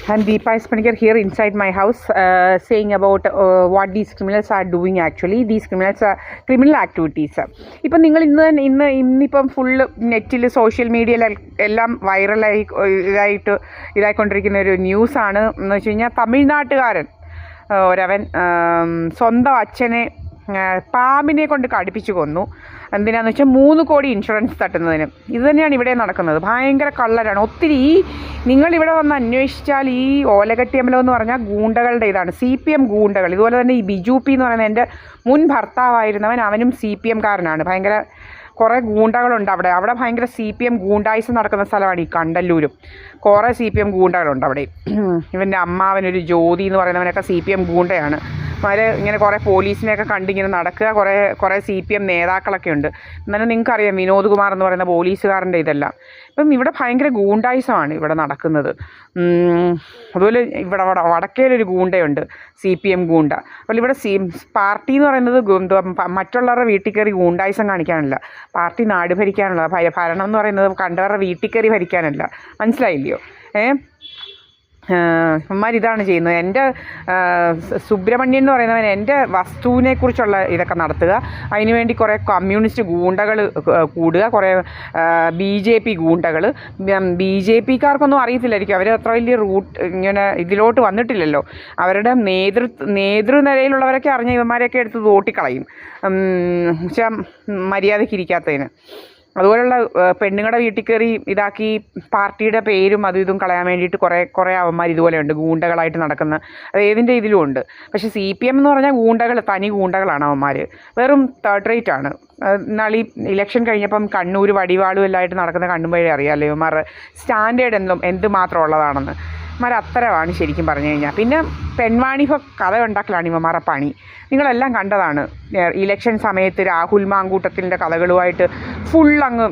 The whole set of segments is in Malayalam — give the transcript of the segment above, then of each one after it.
I'm Deepa S. Panikar here inside my house saying about what these criminals are doing actually. These criminals are criminal activities. ഇപ്പം നിങ്ങൾ ഇന്നിപ്പം ഫുള്ള് നെറ്റിൽ സോഷ്യൽ മീഡിയയിൽ എല്ലാം ഇതായിക്കൊണ്ടിരിക്കുന്ന ഒരു ന്യൂസാണ് എന്ന് വെച്ച് കഴിഞ്ഞാൽ തമിഴ്നാട്ടുകാരൻ ഒരവൻ സ്വന്തം അച്ഛനെ പാമ്പിനെ കൊണ്ട് കടിപ്പിച്ചു കൊന്നു. എന്തിനാന്ന് വെച്ചാൽ 3 കോടി ഇൻഷുറൻസ് തട്ടുന്നതിന്. ഇത് തന്നെയാണ് ഇവിടെ നടക്കുന്നത്. ഭയങ്കര കള്ളരാണ് ഒത്തിരി. നിങ്ങളിവിടെ വന്ന് അന്വേഷിച്ചാൽ ഈ ഓലകട്ടിയമ്പലം എന്ന് പറഞ്ഞാൽ ഗൂണ്ടകളുടെ ഇതാണ്, CPM ഗൂണ്ടകൾ. ഇതുപോലെ തന്നെ ഈ ബിജു പി എന്ന് പറയുന്നത് എൻ്റെ മുൻ ഭർത്താവായിരുന്നവൻ, അവനും CPM കാരനാണ്. ഭയങ്കര കുറേ ഗൂണ്ടകളുണ്ട് അവിടെ ഭയങ്കര CPM ഗൂണ്ടായിസം നടക്കുന്ന സ്ഥലമാണ് ഈ കണ്ടല്ലൂരും. കുറേ CPM ഗൂണ്ടകളുണ്ട് അവിടെ. ഇവൻ്റെ അമ്മാവനൊരു ജ്യോതി എന്ന് പറയുന്നവനൊക്കെ CPM ഗൂണ്ടയാണ്. ഇങ്ങനെ കുറേ പോലീസിനെയൊക്കെ കണ്ടിങ്ങനെ നടക്കുക. കുറേ CPM നേതാക്കളൊക്കെ ഉണ്ട്. എന്നാലും നിങ്ങൾക്കറിയാം വിനോദ് കുമാർ എന്ന് പറയുന്ന പോലീസുകാരൻ്റെ ഇതെല്ലാം. ഇപ്പം ഇവിടെ ഭയങ്കര ഗൂണ്ടായിസമാണ് ഇവിടെ നടക്കുന്നത്. അതുപോലെ ഇവിടെ വടക്കേലൊരു ഗൂണ്ടയുണ്ട്, CPM ഗൂണ്ട. അപ്പോൾ ഇവിടെ പാർട്ടി എന്ന് പറയുന്നത് മറ്റുള്ളവരുടെ വീട്ടിൽ കയറി ഗൂണ്ടായിസം കാണിക്കാനല്ല, പാർട്ടി നാട് ഭരിക്കാനുള്ള ഭരണം എന്ന് പറയുന്നത് കണ്ടവരുടെ വീട്ടിൽ കയറി ഭരിക്കാനല്ല. മനസ്സിലായില്ലയോ? ഇതാണ് ചെയ്യുന്നത്. എൻ്റെ സുബ്രഹ്മണ്യൻ എന്ന് പറയുന്നവൻ എൻ്റെ വസ്തുവിനെക്കുറിച്ചുള്ള ഇതൊക്കെ നടത്തുക. അതിനുവേണ്ടി കുറേ കമ്മ്യൂണിസ്റ്റ് ഗൂണ്ടകൾ കൂടുക, കുറേ BJP ഗൂണ്ടകൾ. BJPക്കാർക്കൊന്നും അറിയത്തില്ലായിരിക്കും, അവർ അത്ര വലിയ ഇങ്ങനെ ഇതിലോട്ട് വന്നിട്ടില്ലല്ലോ. അവരുടെ നേതൃനിരയിലുള്ളവരൊക്കെ അറിഞ്ഞ ഇവന്മാരെയൊക്കെ എടുത്ത് തോട്ടിക്കളയും പക്ഷേ മര്യാദയ്ക്ക് ഇരിക്കാത്തതിന്. അതുപോലുള്ള പെണ്ണുങ്ങളുടെ വീട്ടിൽ കയറി ഇതാക്കി പാർട്ടിയുടെ പേരും അതും ഇതും കളയാൻ വേണ്ടിയിട്ട് കുറേ അവന്മാർ ഇതുപോലെയുണ്ട്, ഗൂണ്ടകളായിട്ട് നടക്കുന്ന. അത് ഏതിൻ്റെ ഇതിലും ഉണ്ട്. പക്ഷേ CPM എന്ന് പറഞ്ഞാൽ തനി ഗൂണ്ടകളാണ് അവന്മാർ. വെറും തേർഡ് റേറ്റ് ആണ്. എന്നാൽ ഈ ഇലക്ഷൻ കഴിഞ്ഞപ്പം കണ്ണൂർ വടിവാളും എല്ലായിട്ട് നടക്കുന്ന കണ്ണുമ്പോഴേ അറിയാമല്ലോ ഇവന്മാരുടെ സ്റ്റാൻഡേർഡ് എന്തുമാത്രം ഉള്ളതാണെന്ന്. അത്തരമാണ് ശരിക്കും പറഞ്ഞു കഴിഞ്ഞാൽ. പിന്നെ പെൺവാണിഭ കഥ ഉണ്ടാക്കലാണ് ഇവന്മാരുടെ പണി. നിങ്ങളെല്ലാം കണ്ടതാണ് ഇലക്ഷൻ സമയത്ത് രാഹുൽ മാങ്കൂട്ടത്തിൻ്റെ കഥകളുമായിട്ട് ഫുള്ളങ്ങ്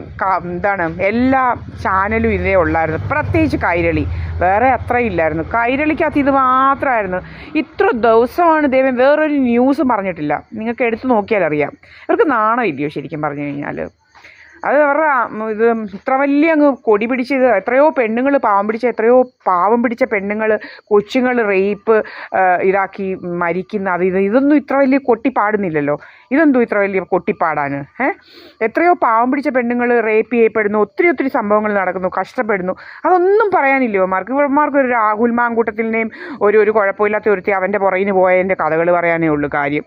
എല്ലാ ചാനലും ഇതേ ഉള്ളായിരുന്നു. പ്രത്യേകിച്ച് കൈരളി, വേറെ അത്രയില്ലായിരുന്നു. കൈരളിക്കകത്ത് ഇത് മാത്രമായിരുന്നു. ഇത്ര ദിവസമാണ് ദൈവം വേറൊരു ന്യൂസ് പറഞ്ഞിട്ടില്ല. നിങ്ങൾക്ക് എടുത്തു നോക്കിയാൽ അറിയാം. ഇവർക്ക് നാണം ഇല്ലയോ ശരിക്കും പറഞ്ഞു കഴിഞ്ഞാൽ? അത് അവരുടെ ഇത് ഇത്ര വലിയ അങ്ങ് കൊടി പിടിച്ചത്. എത്രയോ പെണ്ണുങ്ങൾ എത്രയോ പാവം പിടിച്ച പെണ്ണുങ്ങൾ, കൊച്ചുങ്ങൾ റേപ്പ് ഇതാക്കി മരിക്കുന്ന ഇതൊന്നും ഇത്ര വലിയ കൊട്ടിപ്പാടുന്നില്ലല്ലോ. ഇതെന്തോ ഇത്ര വലിയ കൊട്ടിപ്പാടാൻ? എത്രയോ പാവം പിടിച്ച പെണ്ണുങ്ങൾ റേപ്പ് ചെയ്യപ്പെടുന്നു, ഒത്തിരി സംഭവങ്ങൾ നടക്കുന്നു, കഷ്ടപ്പെടുന്നു. അതൊന്നും പറയാനില്ലയോ ഇവന്മാർക്ക്? ഒരു രാഹുൽ മാങ്കൂട്ടത്തിൻ്റെയും ഒരു കുഴപ്പമില്ലാത്ത ഒരുത്തി അവൻ്റെ പുറകിന് പോയതിൻ്റെ കഥകൾ പറയാനേ ഉള്ളൂ കാര്യം.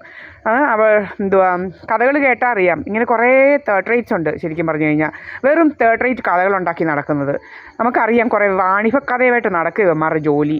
കഥകൾ കേട്ടാൽ അറിയാം. ഇങ്ങനെ കുറേ തേർഡ് റേറ്റ്സ് ഉണ്ട് ശരിക്കും പറഞ്ഞു കഴിഞ്ഞാൽ. വെറും തേർഡ് റേറ്റ് കഥകളുണ്ടാക്കി നടക്കുന്നത്. നമുക്കറിയാം കുറേ വാണിഭ കഥയുമായിട്ട് നടക്കുക ഇവന്മാരുടെ ജോലി.